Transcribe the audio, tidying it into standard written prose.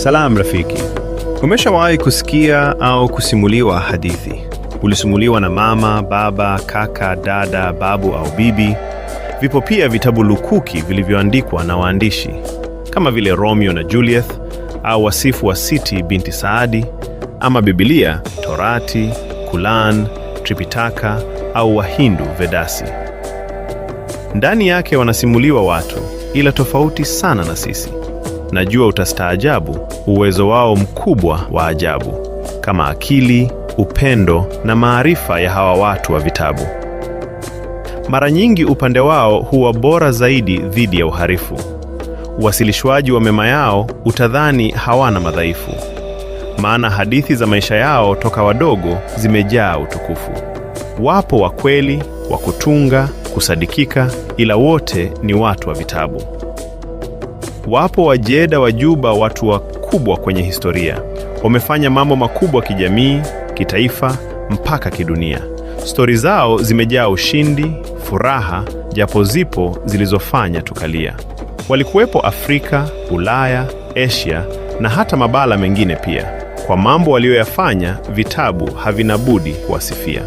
Salam rafiki. Umeshawahi kusikia au kusimuliwa hadithi? Ulisimuliwa na mama, baba, kaka, dada, babu au bibi. Vipo pia vitabu lukuki vilivyoandikwa na waandishi kama vile Romeo na Juliet au Wasifu wa Siti binti Saadi, ama Biblia, Torati, Quran, Tripitaka au Wahindu Vedasi. Ndani yake wanasimuliwa watu, ila tofauti sana na sisi. Najua utastaajabu uwezo wao mkubwa wa ajabu, kama akili, upendo na maarifa ya hawa watu wa vitabu. Mara nyingi upande wao huwa bora zaidi dhidi ya uharifu. Uwasilishwaji wa mema yao utadhani hawana madhaifu, maana hadithi za maisha yao toka wadogo zimejaa utukufu. Wapo wa kweli, wa kutunga, kusadikika, ila wote ni watu wa vitabu. Wapo wajeda wajuba, watu wakubwa kwenye historia. Wamefanya mambo makubwa kijamii, kitaifa, mpaka kidunia. Stori zao zimejaa ushindi, furaha, japo zipo zilizofanya tukalia. Walikuwepo Afrika, Ulaya, Asia na hata mabara mengine pia. Kwa mambo walioyafanya, vitabu havina budi kuwasifia.